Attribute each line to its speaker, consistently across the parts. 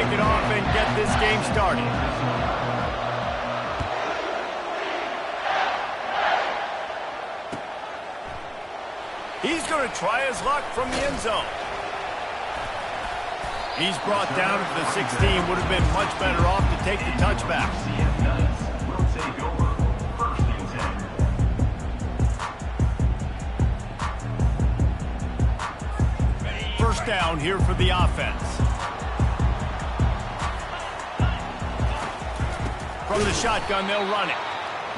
Speaker 1: kick it off and get this game started. He's going to try his luck from the end zone. He's brought down to the 16. Would have been much better off to take the touchback. First down here for the offense. From the shotgun, they'll run it.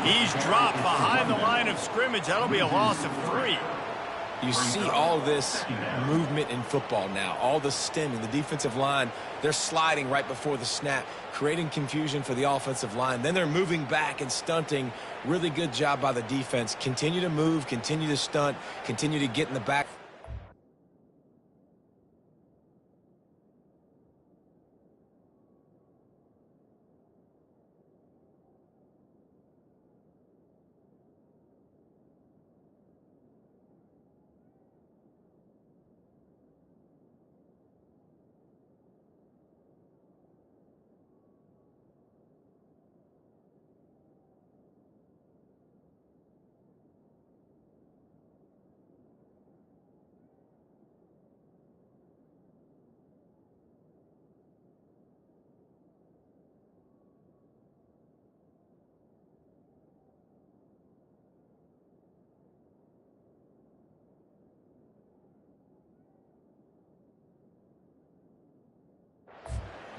Speaker 1: He's dropped behind the line of scrimmage. That'll be a loss of 3.
Speaker 2: You see all this movement in football now, all the stemming, the defensive line, they're sliding right before the snap, creating confusion for the offensive line. Then they're moving back and stunting. Really good job by the defense. Continue to move, continue to stunt, continue to get in the back.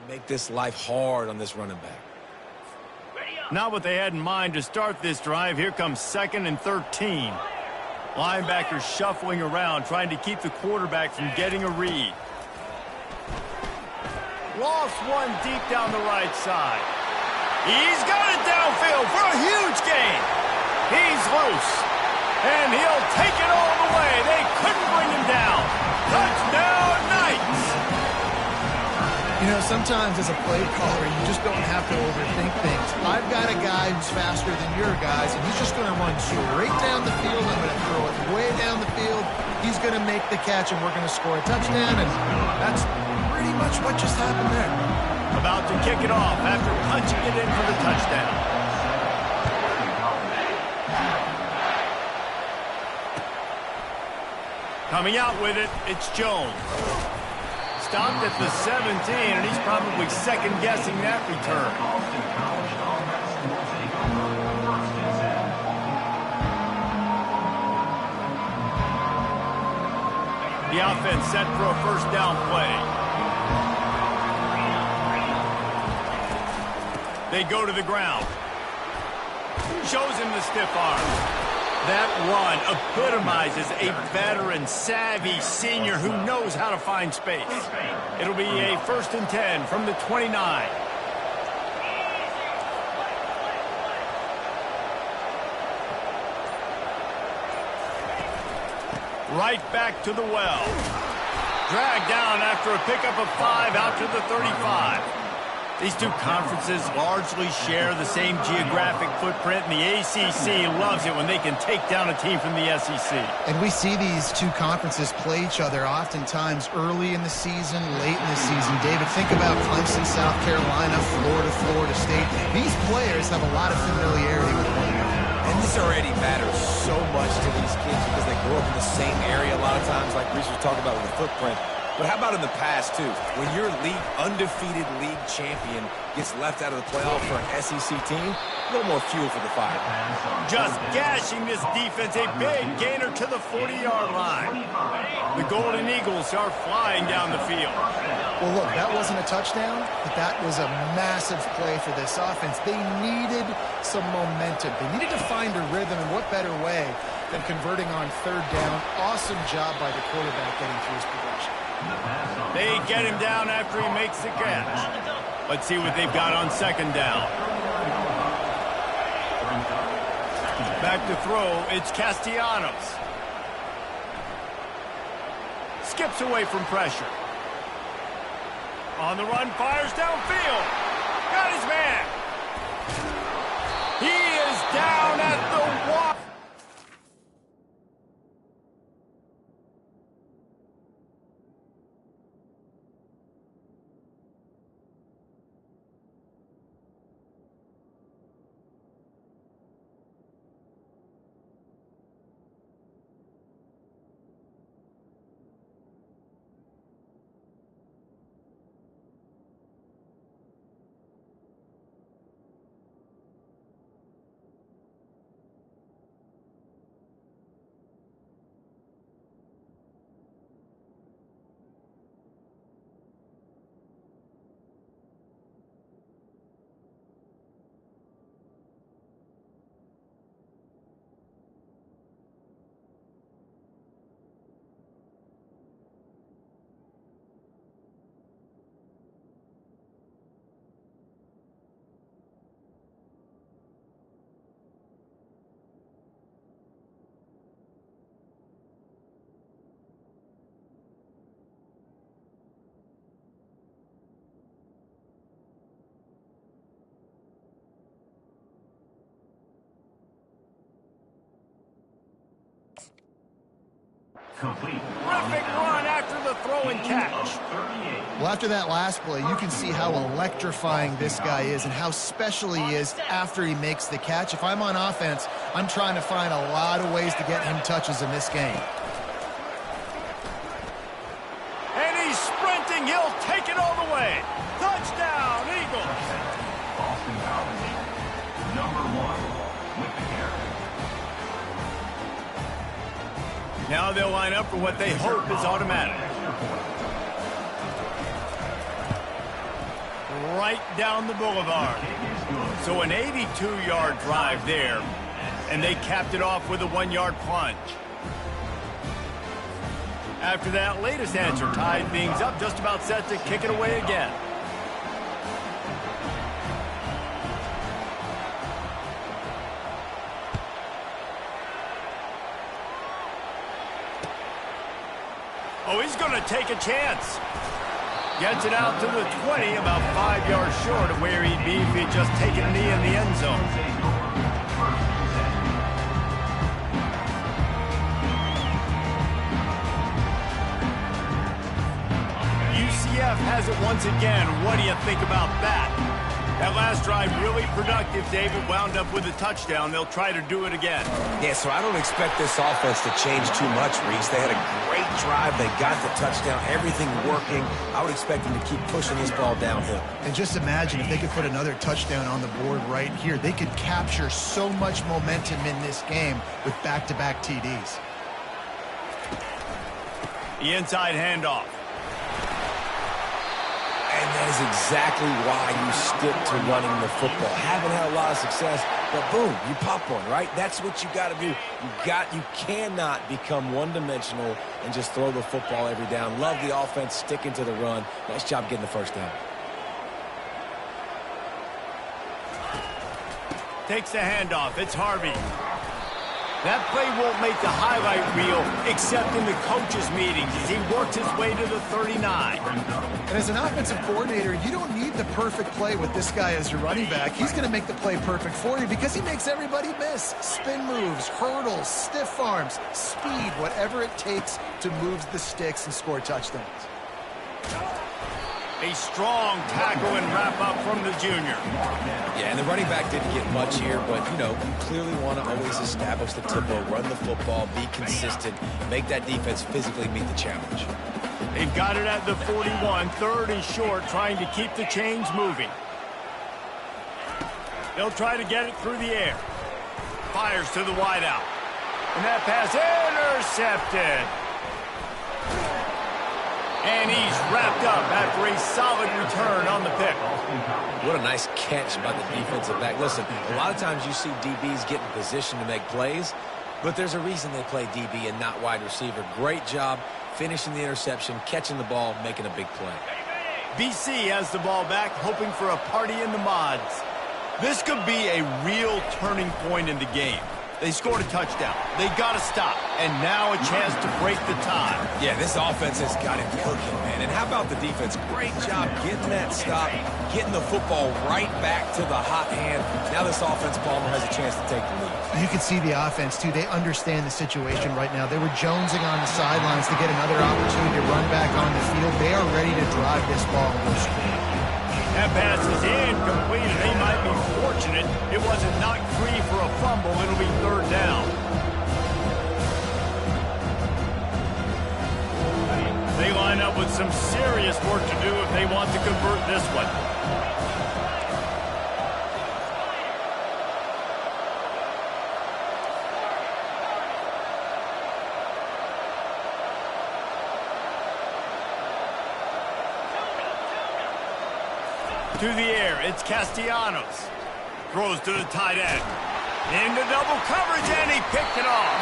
Speaker 2: Make this life hard on this running back.
Speaker 1: Not what they had in mind to start this drive. Here comes 2nd and 13. Linebackers shuffling around, trying to keep the quarterback from getting a read. Lost one deep down the right side. He's got it downfield for a huge gain. He's loose, and he'll take it all the way. They couldn't bring him down. Touchdown, Knights!
Speaker 3: You know, sometimes as a play caller, you just don't have to overthink things. I've got a guy who's faster than your guys, and he's just going to run straight down the field. I'm going to throw it way down the field. He's going to make the catch, and we're going to score a touchdown, and that's pretty much what just happened there.
Speaker 1: About to kick it off after punching it in for the touchdown. Coming out with it, it's Jones. Stopped at the 17, and he's probably second-guessing that return. The offense set for a first down play. They go to the ground. Shows him the stiff arm. That run epitomizes a veteran, savvy senior who knows how to find space. It'll be a 1st and 10 from the 29. Right back to the well. Dragged down after a pickup of 5 out to the 35. These two conferences largely share the same geographic footprint, and the ACC loves it when they can take down a team from the SEC.
Speaker 3: And we see these two conferences play each other oftentimes early in the season, late in the season. David, think about Clemson, South Carolina, Florida, Florida State. These players have a lot of familiarity with one another.
Speaker 2: And this already matters so much to these kids because they grew up in the same area a lot of times, like Reese was talking about with the footprint. But how about in the past, too? When your undefeated league champion gets left out of the playoff for an SEC team, a little more fuel for the fire.
Speaker 1: Just gashing this defense, a big gainer to the 40-yard line. The Golden Eagles are flying down the field.
Speaker 3: Well, look, that wasn't a touchdown, but that was a massive play for this offense. They needed some momentum. They needed to find a rhythm, and what better way than converting on 3rd down. Awesome job by the quarterback getting through his progression.
Speaker 1: They get him down after he makes the catch. Let's see what they've got on 2nd down. Back to throw, it's Castellanos. Skips away from pressure. On the run, fires downfield. Got his man. He is down at the 1. Terrific run after the throw and catch.
Speaker 3: Well, after that last play, you can see how electrifying this guy is and how special he is after he makes the catch. If I'm on offense, I'm trying to find a lot of ways to get him touches in this game.
Speaker 1: And he's sprinting. He'll take it all the way. Touchdown, Eagles. Now they'll line up for what they hope is automatic. Right down the boulevard. So an 82-yard drive there, and they capped it off with a 1-yard plunge. After that latest answer tied things up, just about set to kick it away again. Oh, he's going to take a chance. Gets it out to the 20, about 5 yards short of where he'd be if he'd just taken a knee in the end zone. UCF has it once again. What do you think about that? That last drive really productive. David wound up with a touchdown. They'll try to do it again.
Speaker 2: Yeah, so I don't expect this offense to change too much, Reese. They had a great drive. They got the touchdown. Everything working. I would expect them to keep pushing this ball downhill.
Speaker 3: And just imagine if they could put another touchdown on the board right here. They could capture so much momentum in this game with back-to-back TDs.
Speaker 1: The inside handoff.
Speaker 2: And that is exactly why you stick to running the football. Haven't had a lot of success, but boom, you pop one, right? That's what you got to do. You cannot become one-dimensional and just throw the football every down. Love the offense, sticking to the run. Nice job getting the first down.
Speaker 1: Takes the handoff. It's Harvey. That play won't make the highlight reel except in the coaches' meetings as he works his way to the 39.
Speaker 3: And as an offensive coordinator, you don't need the perfect play with this guy as your running back. He's going to make the play perfect for you because he makes everybody miss. Spin moves, hurdles, stiff arms, speed, whatever it takes to move the sticks and score touchdowns.
Speaker 1: A strong tackle and wrap-up from the junior.
Speaker 2: Yeah, and the running back didn't get much here, but, you know, you clearly want to always establish the tempo, run the football, be consistent, make that defense physically meet the challenge.
Speaker 1: They've got it at the 41, third and short, trying to keep the chains moving. They'll try to get it through the air. Fires to the wideout. And that pass intercepted. And he's wrapped up after a solid return on the pick.
Speaker 2: What a nice catch by the defensive back. Listen, a lot of times you see DBs get in position to make plays, but there's a reason they play DB and not wide receiver. Great job finishing the interception, catching the ball, making a big play.
Speaker 1: BC has the ball back, hoping for a party in the mods. This could be a real turning point in the game. They scored a touchdown. They got to stop. And now a chance to break the tie.
Speaker 2: Yeah, this offense has got him cooking, man. And how about the defense? Great job getting that stop, getting the football right back to the hot hand. Now this offense, Palmer, has a chance to take the lead.
Speaker 3: You can see the offense, too. They understand the situation right now. They were jonesing on the sidelines to get another opportunity to run back on the field. They are ready to drive this ball and go score.
Speaker 1: That pass is incomplete, and they might be fortunate it wasn't knocked free for a fumble. It'll be third down. They line up with some serious work to do if they want to convert this one. To the air, it's Castellanos. Throws to the tight end. Into double coverage, and he picked it off.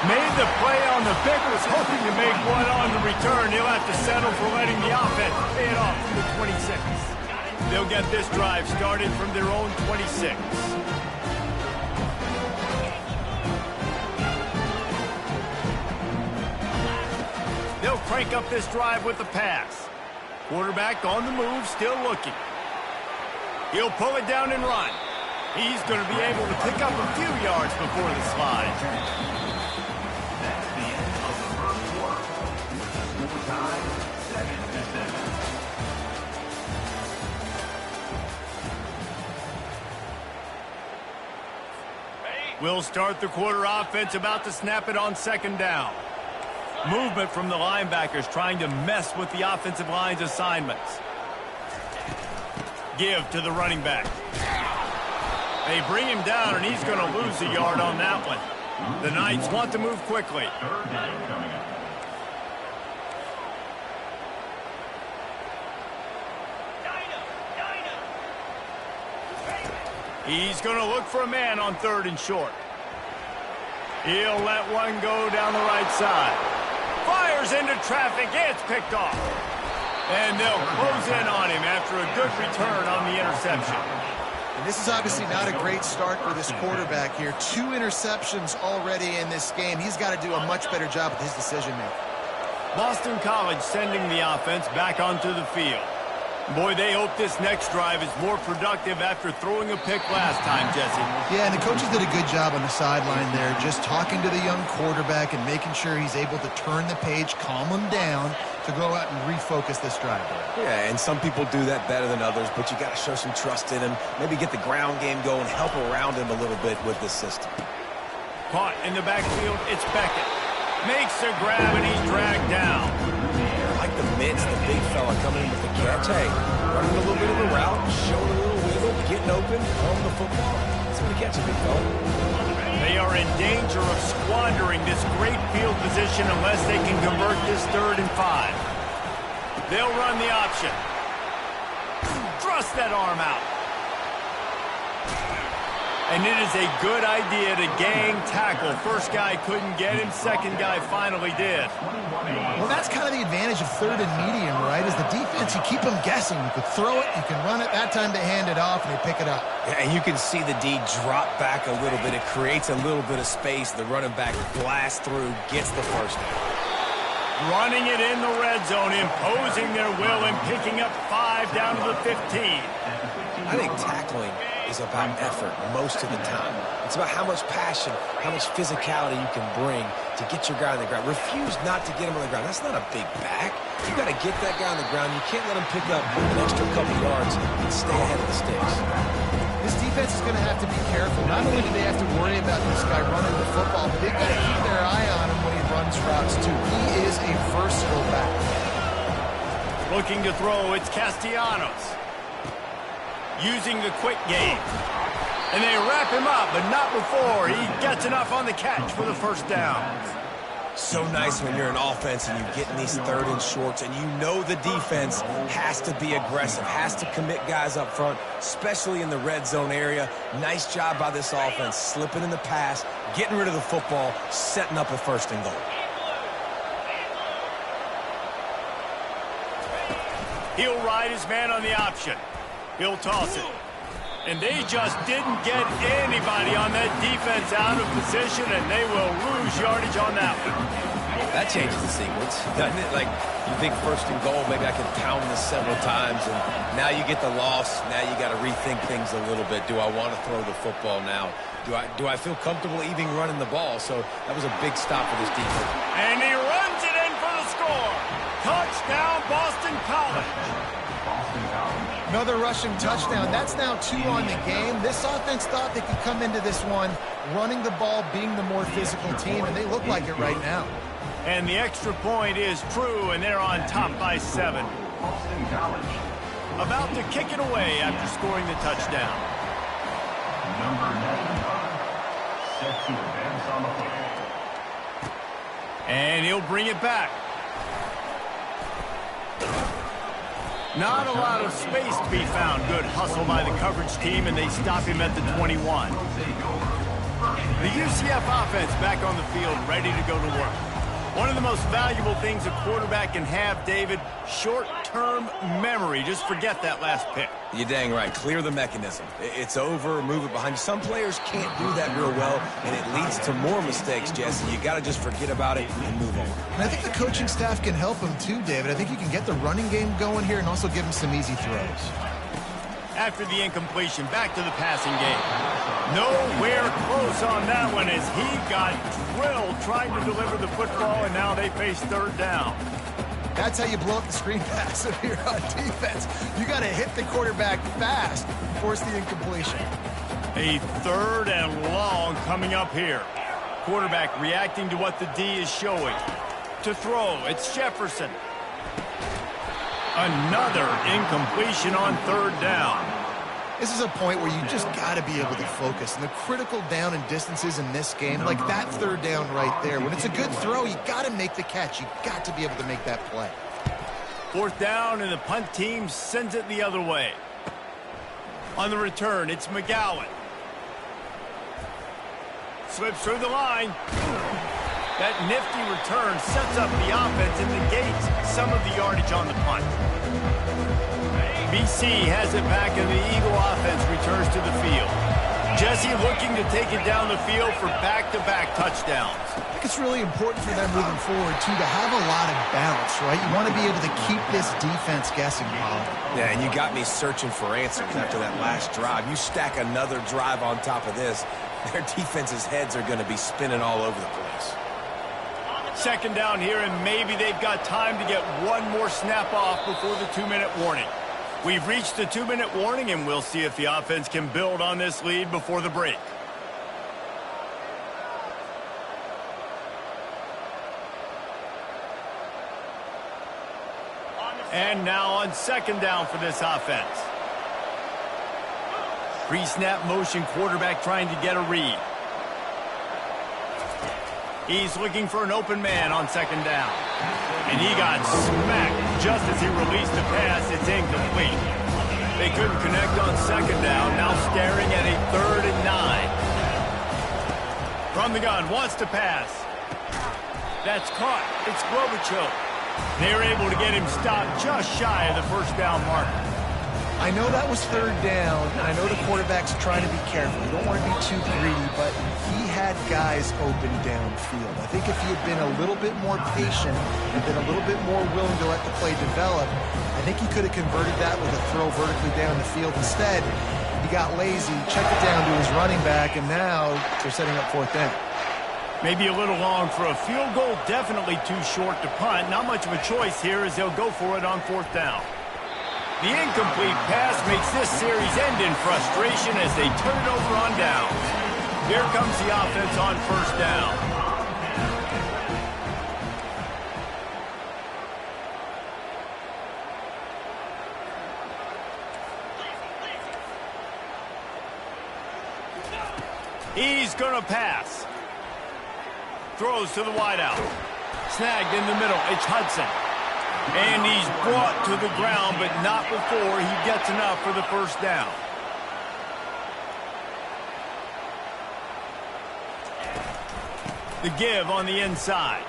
Speaker 1: Made the play on the pick, was hoping to make one on the return. He'll have to settle for letting the offense pay it off from the 26. They'll get this drive started from their own 26. They'll crank up this drive with the pass. Quarterback on the move, still looking. He'll pull it down and run. He's going to be able to pick up a few yards before the slide. We'll start the quarter offense, about to snap it on second down. Movement from the linebackers trying to mess with the offensive line's assignments. Give to the running back. They bring him down, and he's going to lose a yard on that one. The Knights want to move quickly. He's going to look for a man on 3rd and short. He'll let one go down the right side. Fires into traffic. It's picked off. And they'll close in on him after a good return on the interception.
Speaker 3: And this is obviously not a great start for this quarterback here. 2 interceptions already in this game. He's got to do a much better job with his decision-making.
Speaker 1: Boston College sending the offense back onto the field. Boy, they hope this next drive is more productive after throwing a pick last time, Jesse.
Speaker 3: Yeah, and the coaches did a good job on the sideline there, just talking to the young quarterback and making sure he's able to turn the page, calm him down to go out and refocus this drive.
Speaker 2: Yeah, and some people do that better than others, but you got to show some trust in him. Maybe get the ground game going, help around him a little bit with this system.
Speaker 1: Caught in the backfield, it's Beckett. Makes a grab, and he's dragged down.
Speaker 2: Like the mitts, the big fella coming in with the catch. Hey, running a little bit of a route, showing a little wiggle, getting open, throwing the football. That's when you catch a big fella.
Speaker 1: They are in danger of squandering this great field position unless they can convert this 3rd and 5. They'll run the option. Thrust that arm out. And it is a good idea to gang tackle. First guy couldn't get him. Second guy finally did.
Speaker 3: Well, that's kind of the advantage of 3rd and medium, right? Is the defense, you keep them guessing. You could throw it, you can run it. That time they hand it off, and they pick it up.
Speaker 2: Yeah, and you can see the D drop back a little bit. It creates a little bit of space. The running back blasts through, gets the first down.
Speaker 1: Running it in the red zone, imposing their will and picking up 5 down to the 15.
Speaker 2: I think tackling is about effort most of the time. It's about how much passion, how much physicality you can bring to get your guy on the ground. Refuse not to get him on the ground. That's not a big back. You got to get that guy on the ground. You can't let him pick up an extra couple yards and stay ahead of the sticks.
Speaker 3: This defense is going to have to be careful. Not only do they have to worry about this guy running the football, but they've got to keep their eye on him when he runs routes too. He is a versatile back.
Speaker 1: Looking to throw, it's Castellanos. Using the quick game. And they wrap him up, but not before he gets enough on the catch for the first down.
Speaker 2: So nice when you're an offense and you get in these 3rd and shorts and you know the defense has to be aggressive, has to commit guys up front, especially in the red zone area. Nice job by this offense, slipping in the pass, getting rid of the football, setting up a 1st and goal.
Speaker 1: He'll ride his man on the option. He'll toss it. And they just didn't get anybody on that defense out of position, and they will lose yardage on that one.
Speaker 2: That changes the sequence, doesn't it? Like, you think 1st and goal, maybe I can pound this several times, and now you get the loss. Now you got to rethink things a little bit. Do I want to throw the football now? Do I feel comfortable even running the ball? So that was a big stop for this defense.
Speaker 1: And he runs it in for the score. Touchdown, Boston College.
Speaker 3: Another rushing touchdown. That's now 2 on the game. This offense thought they could come into this one running the ball, being the more physical team, and they look like it right now.
Speaker 1: And the extra point is true, and they're on top by 7. About to kick it away after scoring the touchdown.
Speaker 4: Number 95, set to advance on the play.
Speaker 1: And he'll bring it back. Not a lot of space to be found. Good hustle by the coverage team, and they stop him at the 21. The UCF offense back on the field, ready to go to work. One of the most valuable things a quarterback can have, David, short-term memory. Just forget that last pick.
Speaker 2: You're dang right. Clear the mechanism. It's over, move it behind you. Some players can't do that real well, and it leads to more mistakes, Jesse. You got to just forget about it and move on.
Speaker 3: And I think the coaching staff can help him too, David. I think you can get the running game going here and also give him some easy throws.
Speaker 1: After the incompletion, back to the passing game. Nowhere close on that one as he got drilled trying to deliver the football, and now they face 3rd down.
Speaker 3: That's how you blow up the screen pass if you're on defense. You got to hit the quarterback fast, force the incompletion.
Speaker 1: A 3rd and long coming up here. Quarterback reacting to what the D is showing. To throw, it's Jefferson. Another incompletion on 3rd down.
Speaker 3: This is a point where you just got to be able to focus. And the critical down and distances in this game, like that 3rd down right there, when it's a good throw, you got to make the catch. You got to be able to make that play.
Speaker 1: 4th down, and the punt team sends it the other way. On the return, it's McGowan. Slips through the line. That nifty return sets up the offense and negates some of the yardage on the punt. BC has it back, and the Eagle offense returns to the field. Jesse looking to take it down the field for back-to-back touchdowns.
Speaker 3: I think it's really important for them moving forward, too, to have a lot of balance, right? You want to be able to keep this defense guessing, Bob.
Speaker 2: Yeah, and you got me searching for answers after that last drive. You stack another drive on top of this, their defense's heads are going to be spinning all over the place.
Speaker 1: 2nd down here, and maybe they've got time to get one more snap off before the 2-minute warning. We've reached the 2-minute warning, and we'll see if the offense can build on this lead before the break. And now on 2nd down for this offense. Pre-snap motion, quarterback trying to get a read. He's looking for an open man on 2nd down. And he got smacked just as he released the pass. It's incomplete. They couldn't connect on 2nd down. Now staring at a 3rd and 9. From the gun, wants to pass. That's caught. It's Globichuk. They're able to get him stopped just shy of the 1st down marker.
Speaker 3: I know that was 3rd down, and I know the quarterback's trying to be careful. You don't want to be too greedy, but he had guys open downfield. I think if he had been a little bit more patient and been a little bit more willing to let the play develop, I think he could have converted that with a throw vertically down the field. Instead, he got lazy, checked it down to his running back, and now they're setting up 4th down.
Speaker 1: Maybe a little long for a field goal, definitely too short to punt. Not much of a choice here as they'll go for it on 4th down. The incomplete pass makes this series end in frustration as they turn it over on downs. Here comes the offense on 1st down. He's going to pass. Throws to the wideout. Snagged in the middle. It's Hudson. And he's brought to the ground, but not before he gets enough for the 1st down. The give on the inside.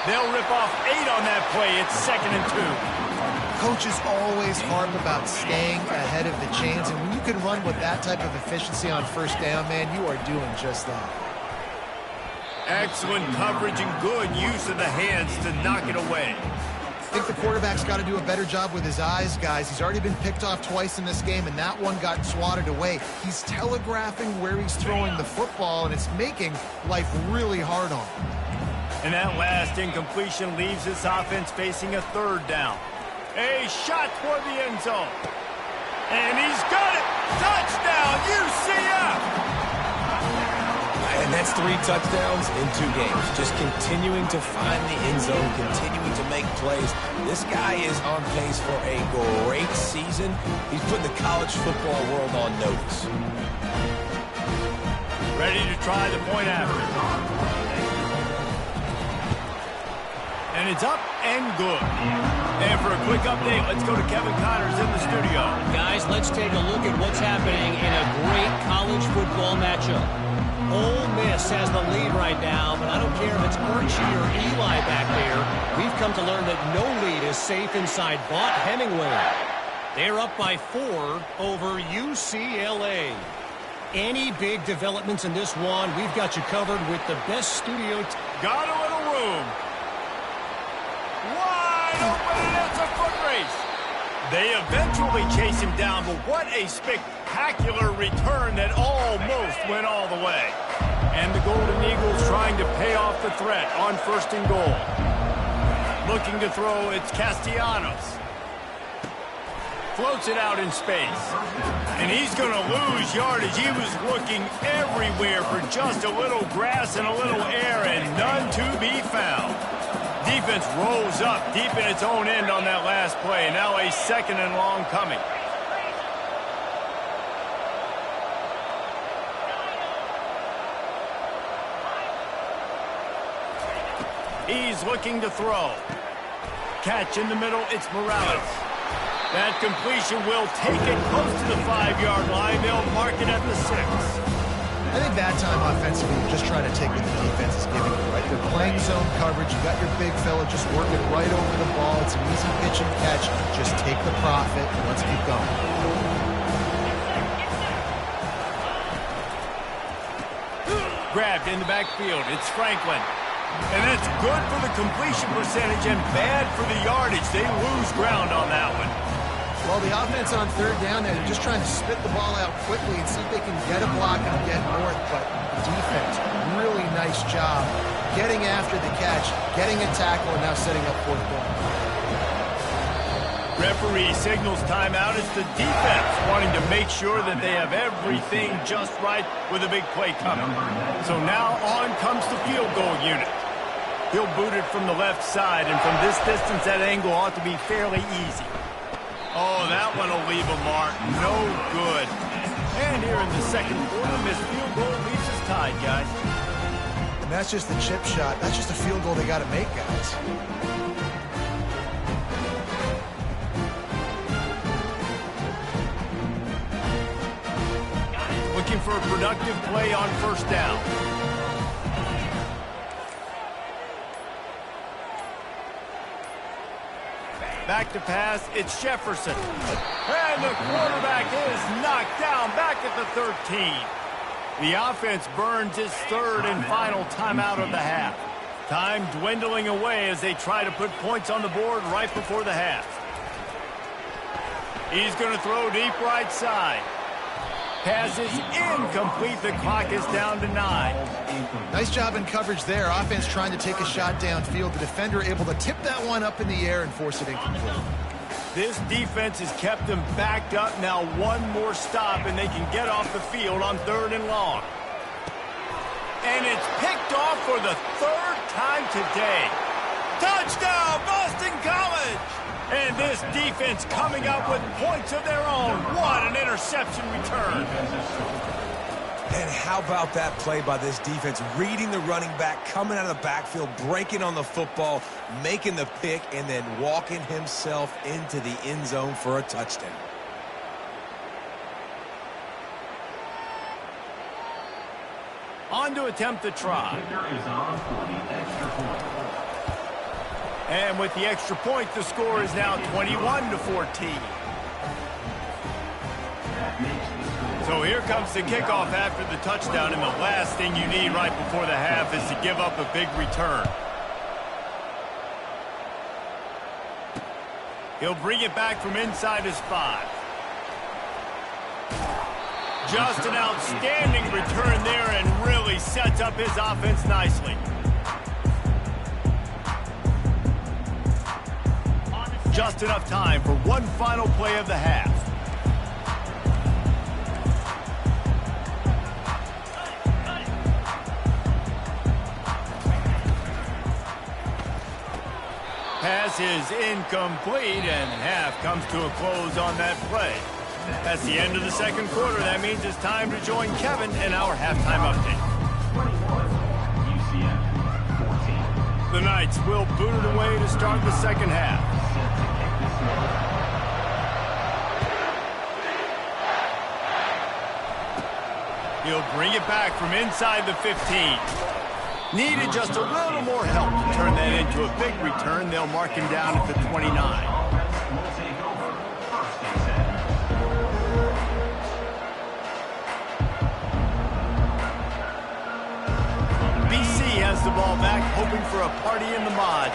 Speaker 1: They'll rip off 8 on that play. It's 2nd and 2.
Speaker 3: Coaches always harp about staying ahead of the chains, and when you can run with that type of efficiency on 1st down, man, you are doing just that.
Speaker 1: Excellent coverage and good use of the hands to knock it away.
Speaker 3: I think the quarterback's got to do a better job with his eyes, guys. He's already been picked off twice in this game, and that one got swatted away. He's telegraphing where he's throwing the football, and it's making life really hard on him.
Speaker 1: And that last incompletion leaves this offense facing a 3rd down. A shot toward the end zone. And he's got it! Touchdown, UCF!
Speaker 2: And that's 3 touchdowns in 2 games. Just continuing to find the end zone, continuing to make plays. This guy is on pace for a great season. He's putting the college football world on notice.
Speaker 1: Ready to try the point after. And it's up and good. And for a quick update, let's go to Kevin Connors in the studio.
Speaker 5: Guys, let's take a look at what's happening in a great college football matchup. Ole Miss has the lead right now, but I don't care if it's Archie or Eli back there. We've come to learn that no lead is safe inside Vaught Hemingway. They're up by 4 over UCLA. Any big developments in this one, we've got you covered with the best studio.
Speaker 1: Got a little room. Wide open, and it's a foot race. They eventually chase him down, but what a spectacular return that almost went all the way. And the Golden Eagles trying to pay off the threat on 1st and goal. Looking to throw, it's Castellanos. Floats it out in space. And he's going to lose yardage. He was looking everywhere for just a little grass and a little air, and none to be found. Defense rolls up deep in its own end on that last play. Now a 2nd and long coming. He's looking to throw. Catch in the middle, it's Morales. That completion will take it close to the 5-yard line. They'll mark it at the 6.
Speaker 3: I think that time offensively, you're just trying to take what the defense is giving you, right? They're playing zone coverage. You got your big fella just working right over the ball. It's an easy pitch and catch. Just take the profit and let's keep going.
Speaker 1: Grabbed in the backfield. It's Franklin. And that's good for the completion percentage and bad for the yardage. They lose ground on that one.
Speaker 3: Well, the offense on 3rd down, they're just trying to spit the ball out quickly and see if they can get a block and get north. But the defense, really nice job getting after the catch, getting a tackle, and now setting up 4th down.
Speaker 1: Referee signals timeout. It's the defense wanting to make sure that they have everything just right with a big play coming. So now on comes the field goal unit. He'll boot it from the left side, and from this distance, that angle ought to be fairly easy. Oh, that one will leave a mark. No good. And here in the 2nd quarter, this field goal leaves us tied, guys.
Speaker 3: And that's just the chip shot. That's just a field goal they got to make, guys.
Speaker 1: Looking for a productive play on 1st down. Back to pass, it's Jefferson. And the quarterback is knocked down back at the 13. The offense burns its 3rd and final timeout of the half. Time dwindling away as they try to put points on the board right before the half. He's going to throw deep right side. Pass is incomplete. The clock is down to 9.
Speaker 3: Nice job in coverage there. Offense trying to take a shot downfield. The defender able to tip that one up in the air and force it incomplete.
Speaker 1: This defense has kept them backed up. Now one more stop, and they can get off the field on 3rd and long. And it's picked off for the 3rd time today. Touchdown, Boston College! And this defense coming up with points of their own. What an interception return.
Speaker 2: And how about that play by this defense? Reading the running back, coming out of the backfield, breaking on the football, making the pick, and then walking himself into the end zone for a touchdown.
Speaker 1: On to attempt the try. And with the extra point, the score is now 21-14. So here comes the kickoff after the touchdown, and the last thing you need right before the half is to give up a big return. He'll bring it back from inside his 5. Just an outstanding return there and really sets up his offense nicely. Just enough time for one final play of the half. Pass is incomplete, and half comes to a close on that play. That's the end of the 2nd quarter. That means it's time to join Kevin in our halftime update.
Speaker 4: 21, UCF 14.
Speaker 1: The Knights will boot it away to start the 2nd half. He'll bring it back from inside the 15. Needed just a little more help to turn that into a big return. They'll mark him down at the 29. BC has the ball back, hoping for a party in the mods.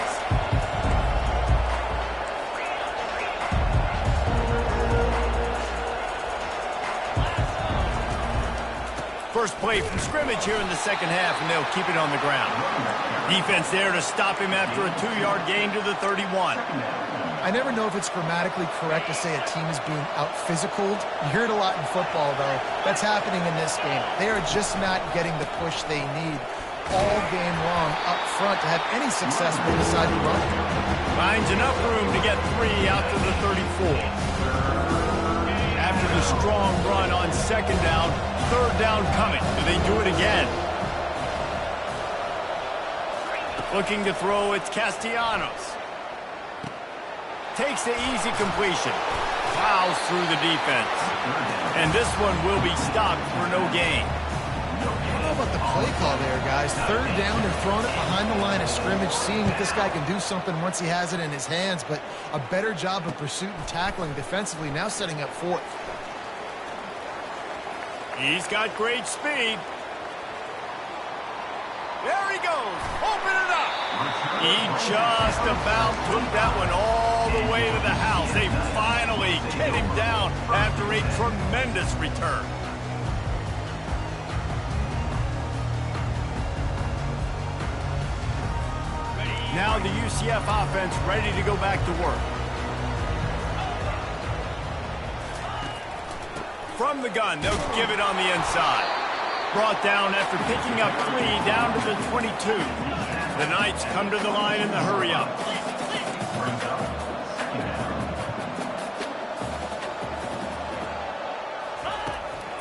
Speaker 1: First play from scrimmage here in the 2nd half, and they'll keep it on the ground. Defense there to stop him after a 2-yard gain to the 31.
Speaker 3: I I never know if it's grammatically correct to say a team is being out-physicaled. You hear it a lot in football, though. That's happening in this game. They are just not getting the push they need all game long up front to have any success when they decide to run.
Speaker 1: Finds enough room to get 3 out to the 34. After the strong run on second down, third down coming. Do they do it again? Looking to throw, it's Castellanos. Takes the easy completion. Plows through the defense. And this one will be stopped for no gain.
Speaker 3: I don't know about the play call there, guys. Third down, they're throwing it behind the line of scrimmage, seeing if this guy can do something once he has it in his hands, but a better job of pursuit and tackling defensively, now setting up fourth.
Speaker 1: He's got great speed. There he goes. Open it up. He just about took that one all the way to the house. They finally get him down after a tremendous return. Now the UCF offense ready to go back to work. From the gun, they'll give it on the inside. Brought down after picking up 3 down to the 22. The Knights come to the line in the hurry-up.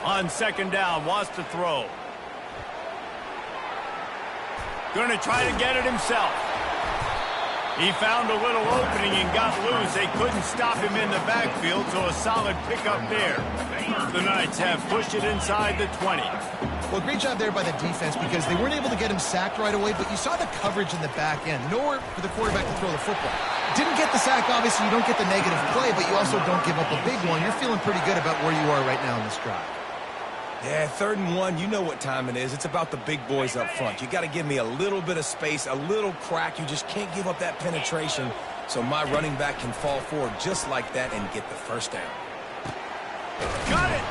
Speaker 1: On second down, wants to throw. Going to try to get it himself. He found a little opening and got loose. They couldn't stop him in the backfield, so a solid pickup there. The Knights have pushed it inside the 20.
Speaker 3: Well, great job there by the defense because they weren't able to get him sacked right away, but you saw the coverage in the back end. Nowhere for the quarterback to throw the football. Didn't get the sack, obviously. You don't get the negative play, but you also don't give up a big one. You're feeling pretty good about where you are right now in this drive.
Speaker 2: Yeah, 3rd and 1, you know what time it is. It's about the big boys up front. You got to give me a little bit of space, a little crack. You just can't give up that penetration so my running back can fall forward just like that and get the first down.
Speaker 1: Got it!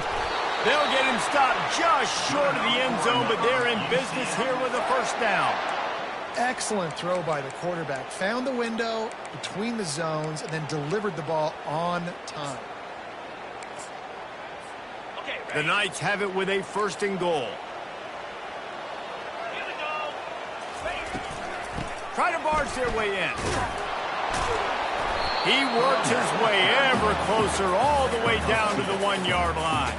Speaker 1: They'll get him stopped just short of the end zone, but they're in business here with a first down.
Speaker 3: Excellent throw by the quarterback. Found the window between the zones and then delivered the ball on time.
Speaker 1: The Knights have it with a 1st and goal. Try to barge their way in. He works his way ever closer all the way down to the 1-yard line.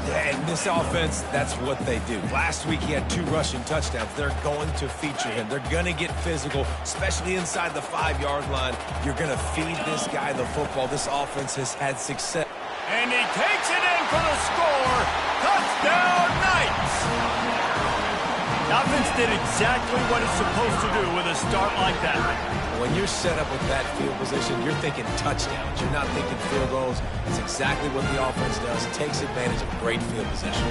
Speaker 2: Yeah, and this offense, that's what they do. Last week he had 2 rushing touchdowns. They're going to feature him. They're going to get physical, especially inside the 5-yard line. You're going to feed this guy the football. This offense has had success.
Speaker 1: And he takes it in for the score. Touchdown, Knights! The offense did exactly what it's supposed to do with a start like that.
Speaker 2: When you're set up with that field position, you're thinking touchdowns. You're not thinking field goals. It's exactly what the offense does. It takes advantage of great field position.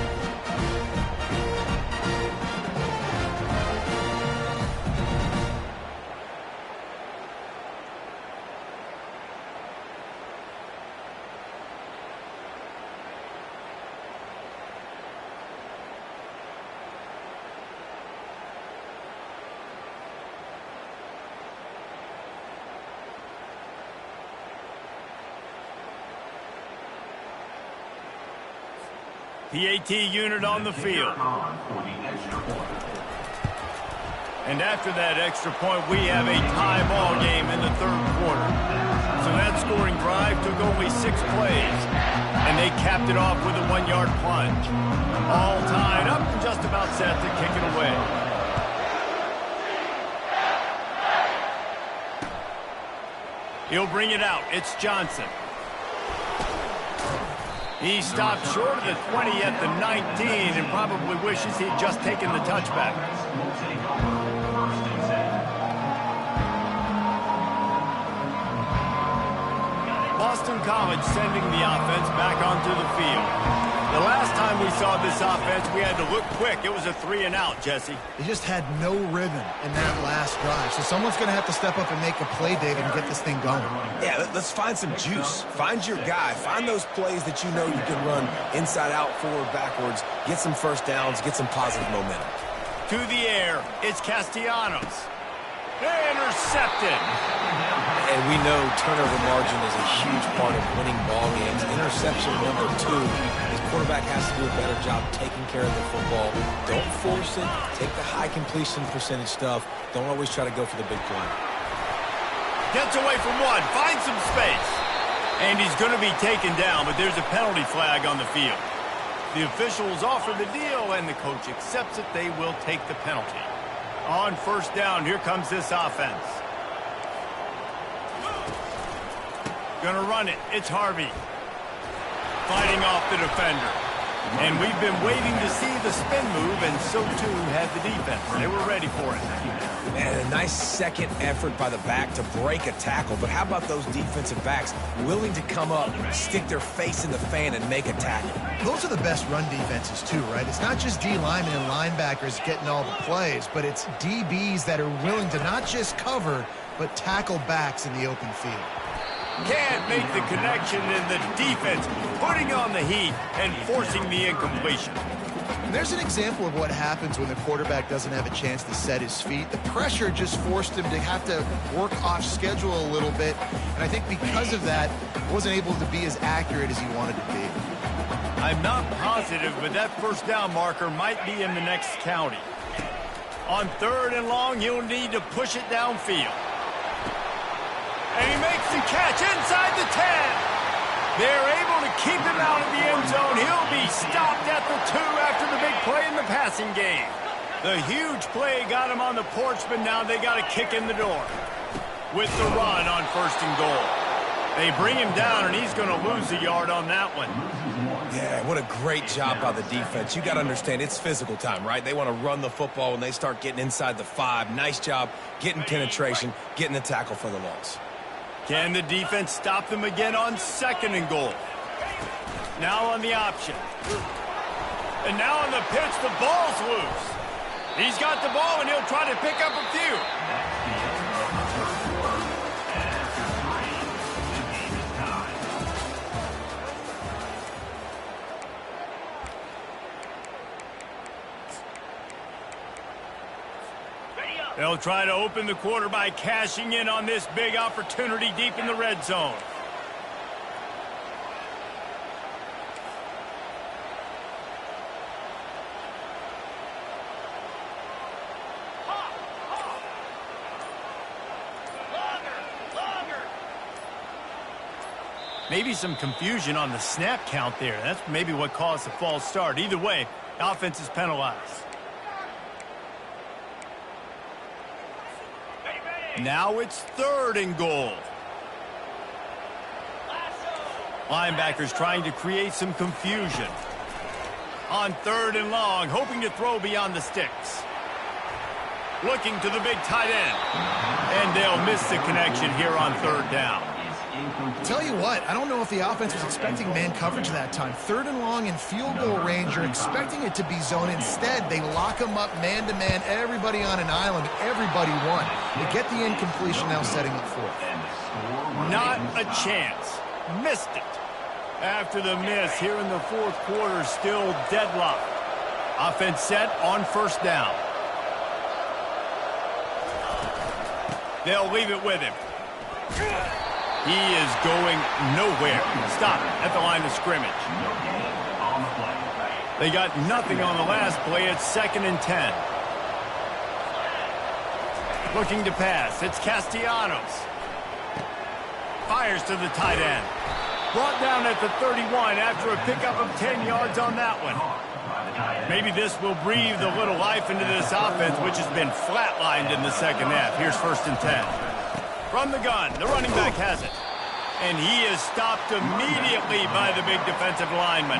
Speaker 1: PAT unit on the field. And after that extra point, we have a tie ball game in the 3rd quarter. So that scoring drive took only 6 plays. And they capped it off with a 1-yard plunge. All tied up and just about set to kick it away. He'll bring it out. It's Johnson. He stopped short of the 20 at the 19 and probably wishes he'd just taken the touchback. Boston College sending the offense back onto the field. The last time we saw this offense, we had to look quick. It was a 3-and-out, Jesse.
Speaker 3: They just had no rhythm in that last drive. So someone's going to have to step up and make a play, David, and get this thing going.
Speaker 2: Yeah, let's find some juice. Find your guy. Find those plays that you know you can run inside out, forward, backwards. Get some first downs. Get some positive momentum.
Speaker 1: To the air, it's Castellanos. Intercepted.
Speaker 2: And we know turnover margin is a huge part of winning ball games. Interception number 2. His quarterback has to do a better job taking care of the football. Don't force it. Take the high completion percentage stuff. Don't always try to go for the big play.
Speaker 1: Gets away from one. Finds some space. And he's going to be taken down, but there's a penalty flag on the field. The officials offer the deal, and the coach accepts it. They will take the penalty. On first down, here comes this offense. Gonna run it. It's Harvey. Fighting off the defender. And we've been waiting to see the spin move, and so too had the defense. They were ready for it.
Speaker 2: Man, a nice second effort by the back to break a tackle. But how about those defensive backs willing to come up, stick their face in the fan, and make a tackle?
Speaker 3: Those are the best run defenses, too, right? It's not just D linemen and linebackers getting all the plays, but it's DBs that are willing to not just cover, but tackle backs in the open field.
Speaker 1: Can't make the connection, and the defense putting on the heat and forcing the incompletion.
Speaker 3: And there's an example of what happens when the quarterback doesn't have a chance to set his feet. The pressure just forced him to have to work off schedule a little bit, and I think because of that, wasn't able to be as accurate as he wanted to be.
Speaker 1: I'm not positive, but that first down marker might be in the next county. On third and long, he'll need to push it downfield. And he makes the catch inside the 10. They're able to keep him out of the end zone. He'll be stopped at the 2 after the big play in the passing game. The huge play got him on the porch, but now they got a kick in the door. With the run on first and goal. They bring him down, and he's going to lose a yard on that one.
Speaker 2: Yeah, what a great job by the defense. You got to understand, it's physical time, right? They want to run the football when they start getting inside the 5. Nice job getting penetration, getting the tackle for the loss.
Speaker 1: Can the defense stop them again on second and goal? Now on the option. And now on the pitch, the ball's loose. He's got the ball, and he'll try to pick up a few. They'll try to open the quarter by cashing in on this big opportunity deep in the red zone. Maybe some confusion on the snap count there. That's maybe what caused the false start. Either way, offense is penalized. Now it's third and goal. Linebackers trying to create some confusion. On third and long, hoping to throw beyond the sticks. Looking to the big tight end. And they'll miss the connection here on third down.
Speaker 3: Tell you what, I don't know if the offense was expecting man coverage that time. Third and long in field goal range, you're expecting it to be zone. Instead, they lock them up man-to-man, everybody on an island, everybody won. They get the incompletion, now setting up fourth.
Speaker 1: Not a chance. Missed it. After the miss here in the fourth quarter, still deadlocked. Offense set on first down. They'll leave it with him. He is going nowhere. Stop at the line of scrimmage. They got nothing on the last play. It's 2nd and 10. Looking to pass. It's Castellanos. Fires to the tight end. Brought down at the 31 after a pickup of 10 yards on that one. Maybe this will breathe a little life into this offense, which has been flatlined in the second half. Here's 1st and 10. From the gun, the running back has it. And he is stopped immediately by the big defensive lineman.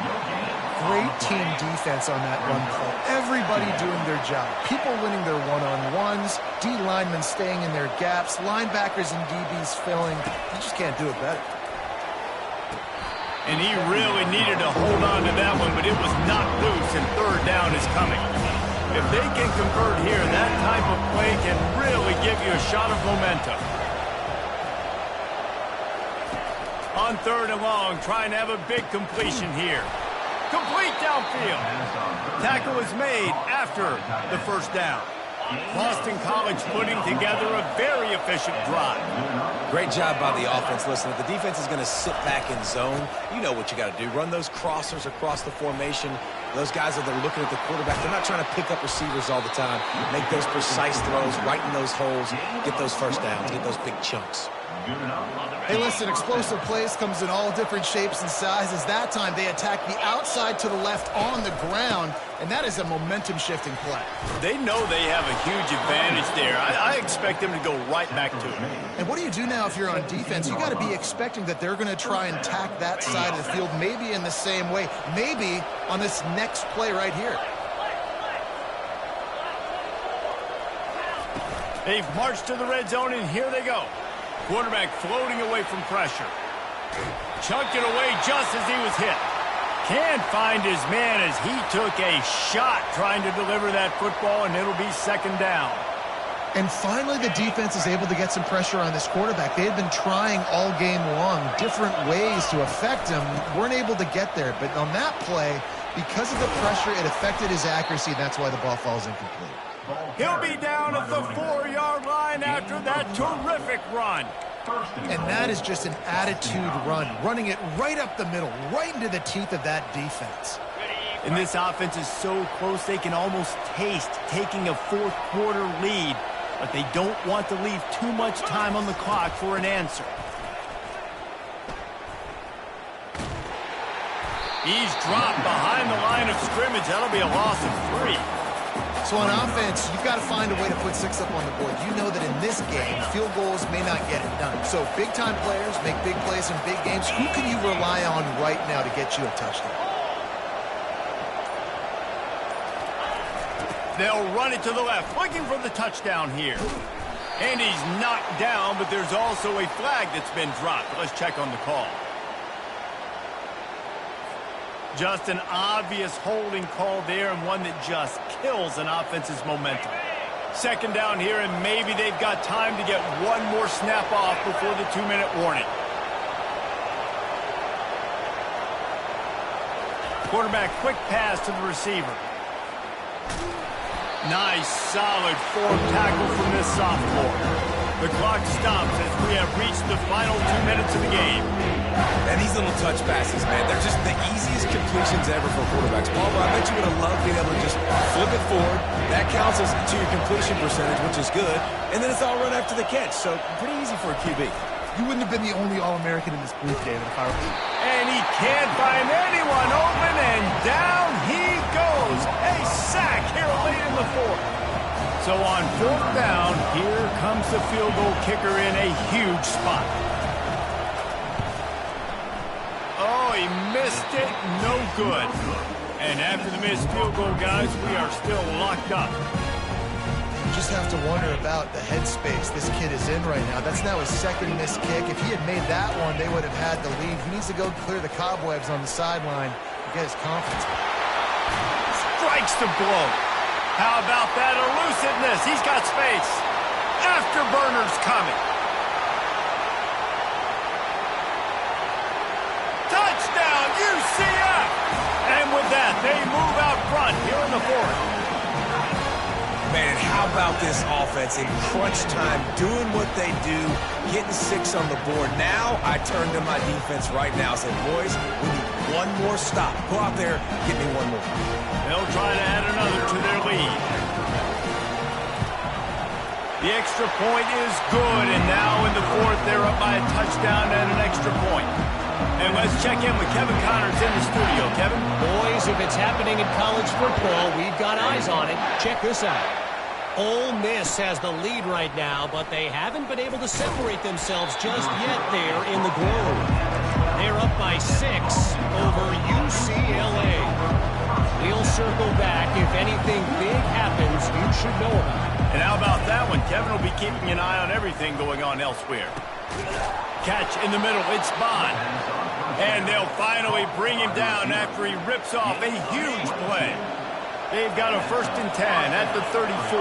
Speaker 3: Great team defense on that run play. Everybody doing their job. People winning their one-on-ones, D linemen staying in their gaps, linebackers and DBs filling. You just can't do it better.
Speaker 1: And he really needed to hold on to that one, but it was not loose, and third down is coming. If they can convert here, that type of play can really give you a shot of momentum. On third and long, trying to have a big completion here. Complete downfield. Tackle is made after the first down. Boston College putting together a very efficient drive.
Speaker 2: Great job by the offense. Listen, if the defense is going to sit back in zone, you know what you got to do. Run those crossers across the formation. Those guys that are looking at the quarterback, they're not trying to pick up receivers all the time. Make those precise throws, right in those holes, get those first downs, get those big chunks.
Speaker 3: Hey, listen, explosive plays comes in all different shapes and sizes. That time they attack the outside to the left on the ground, and that is a momentum-shifting play.
Speaker 1: They know they have a huge advantage there. I expect them to go right back to it.
Speaker 3: And what do you do now if you're on defense? You got to be expecting that they're going to try and attack that side of the field, maybe in the same way, maybe on this next play right here.
Speaker 1: They've marched to the red zone, and here they go. Quarterback floating away from pressure. Chunked it away just as he was hit. Can't find his man as he took a shot trying to deliver that football, and it'll be second down.
Speaker 3: And finally, the defense is able to get some pressure on this quarterback. They had been trying all game long different ways to affect him. Weren't able to get there. But on that play, because of the pressure, it affected his accuracy, and that's why the ball falls incomplete.
Speaker 1: He'll be down at the 4-yard line after that terrific run.
Speaker 3: And that is just an attitude run, running it right up the middle, right into the teeth of that defense.
Speaker 1: And this offense is so close they can almost taste taking a fourth-quarter lead, but they don't want to leave too much time on the clock for an answer. He's dropped behind the line of scrimmage. That'll be a loss of 3.
Speaker 3: So on offense, you've got to find a way to put 6 up on the board. You know that in this game, field goals may not get it done. So big-time players make big plays in big games. Who can you rely on right now to get you a touchdown?
Speaker 1: They'll run it to the left, looking for the touchdown here. And he's knocked down, but there's also a flag that's been dropped. Let's check on the call. Just an obvious holding call there, and one that just kills an offense's momentum. Second down here, and maybe they've got time to get one more snap off before the 2-minute warning. Quarterback quick pass to the receiver. Nice, solid form tackle from this sophomore. The clock stops as we have reached the final 2 minutes of the game.
Speaker 2: And these little touch passes, man, they're just the easiest completions ever for quarterbacks. Paul, I bet you would have loved being able to just flip it forward. That counts as to your completion percentage, which is good. And then it's all run after the catch, so pretty easy for a QB.
Speaker 3: You wouldn't have been the only All-American in this group, David, if I were.
Speaker 1: And he can't find anyone open, and down he goes. A sack here late in the fourth. So on 4th down, here comes the field goal kicker in a huge spot. Oh, he missed it. No good. And after the missed field goal, guys, we are still locked up.
Speaker 3: Just have to wonder about the headspace this kid is in right now. That's now his second missed kick. If he had made that one, they would have had the lead. He needs to go clear the cobwebs on the sideline to get his confidence.
Speaker 1: Strikes the blow. How about that elusiveness? He's got space. Afterburner's coming. Touchdown, UCF! And with that, they move out front here in the fourth.
Speaker 2: Man, how about this offense in crunch time, doing what they do, getting 6 on the board. Now I turn to my defense right now and say, boys, we need one more stop. Go out there, get me one more.
Speaker 1: They'll try to add another to their lead. The extra point is good, and now in the fourth, they're up by a touchdown and an extra point. And let's check in with Kevin Connors in the studio. Kevin?
Speaker 5: Boys, if it's happening in college football, we've got eyes on it. Check this out. Ole Miss has the lead right now, but they haven't been able to separate themselves just yet there in the Grove. They're up by 6 over UCLA. We'll circle back. If anything big happens, you should know about it.
Speaker 1: And how about that one? Kevin will be keeping an eye on everything going on elsewhere. Catch in the middle. It's Bond. And they'll finally bring him down after he rips off a huge play. They've got a 1st and 10 at the 34.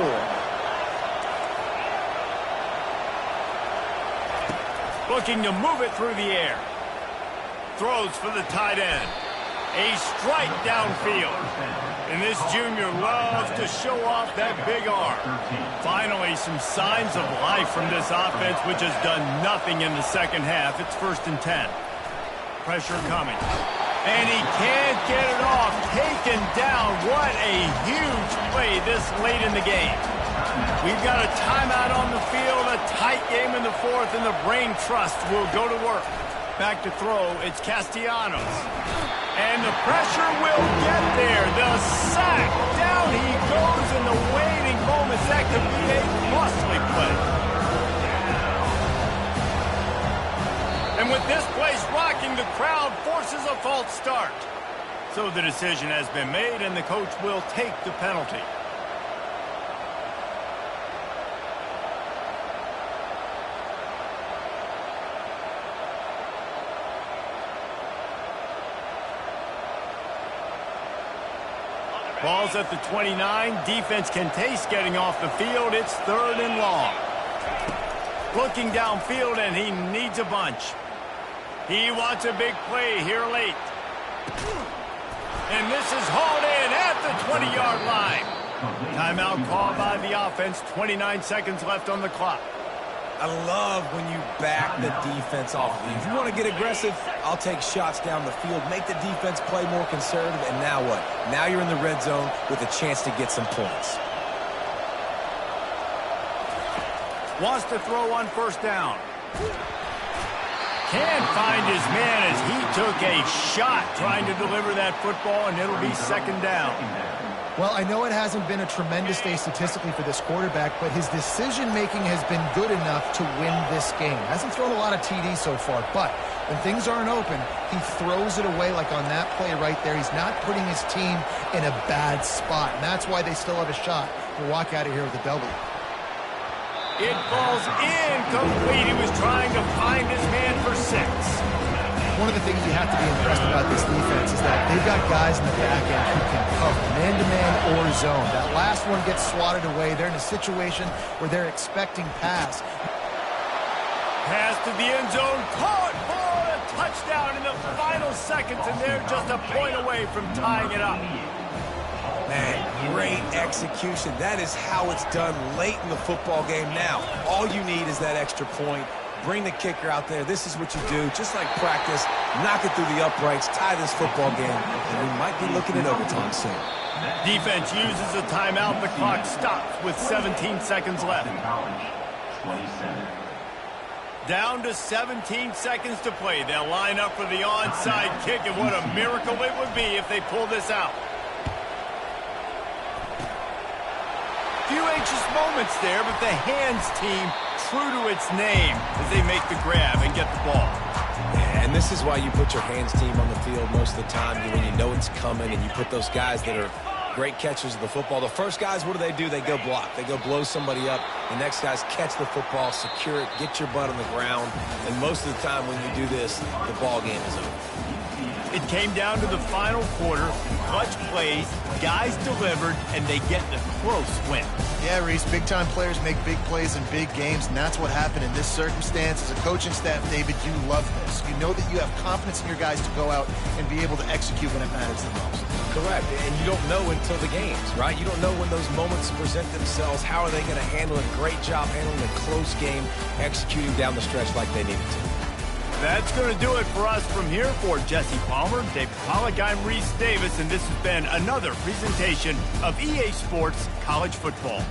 Speaker 1: Looking to move it through the air. Throws for the tight end. A strike downfield. And this junior loves to show off that big arm. Finally, some signs of life from this offense, which has done nothing in the second half. It's 1st and 10. Pressure coming. And he can't get it off. Taken down. What a huge play this late in the game. We've got a timeout on the field, a tight game in the 4th, and the brain trust will go to work. Back to throw, it's Castellanos. And the pressure will get there. The sack. Down he goes in the waiting moments. That could be a costly play. And with this place rocking, the crowd forces a false start. So the decision has been made, and the coach will take the penalty. Ball's at the 29. Defense can taste getting off the field. It's 3rd and long. Looking downfield, and he needs a bunch. He wants a big play here late. And this is hauled in at the 20-yard line. Timeout called by the offense. 29 seconds left on the clock.
Speaker 2: I love when you back the defense off. If you want to get aggressive, I'll take shots down the field, make the defense play more conservative, and now what? Now you're in the red zone with a chance to get some points.
Speaker 1: Wants to throw on 1st down. Can't find his man as he took a shot trying to deliver that football, and it'll be 2nd down.
Speaker 3: Well, I know it hasn't been a tremendous day statistically for this quarterback, but his decision-making has been good enough to win this game. Hasn't thrown a lot of TDs so far, but when things aren't open, he throws it away like on that play right there. He's not putting his team in a bad spot, and that's why they still have a shot to walk out of here with a W.
Speaker 1: It falls incomplete. He was trying to find his man for 6.
Speaker 3: One of the things you have to be impressed about this defense is that they've got guys in the back end who can cover man-to-man or zone. That last one gets swatted away. They're in a situation where they're expecting pass.
Speaker 1: Pass to the end zone. Caught for a touchdown in the final seconds, and they're just a point away from tying it up.
Speaker 2: Man, great execution. That is how it's done late in the football game now. All you need is that extra point. Bring the kicker out there. This is what you do. Just like practice, knock it through the uprights, tie this football game, and we might be looking at overtime soon.
Speaker 1: Defense uses a timeout. The clock stops with 17 seconds left. Down to 17 seconds to play. They'll line up for the onside kick, and what a miracle it would be if they pull this out. Few anxious moments there, but the hands team true to its name as they make the grab and get the ball.
Speaker 2: And this is why you put your hands team on the field most of the time, when you know it's coming, and you put those guys that are great catchers of the football. The first guys, what do? They go block. They go blow somebody up. The next guys catch the football, secure it, get your butt on the ground. And most of the time when you do this, the ball game is over.
Speaker 1: It came down to the final quarter. Clutch plays, guys delivered, and they get the close win.
Speaker 3: Yeah, Reese, big-time players make big plays in big games, and that's what happened in this circumstance. As a coaching staff, David, you love this. You know that you have confidence in your guys to go out and be able to execute when it matters the most.
Speaker 2: Correct, and you don't know until the games, right? You don't know when those moments present themselves. How are they going to handle it? Great job handling a close game, executing down the stretch like they needed to.
Speaker 1: That's going to do it for us from here. For Jesse Palmer, David Pollack, I'm Reese Davis, and this has been another presentation of EA Sports College Football.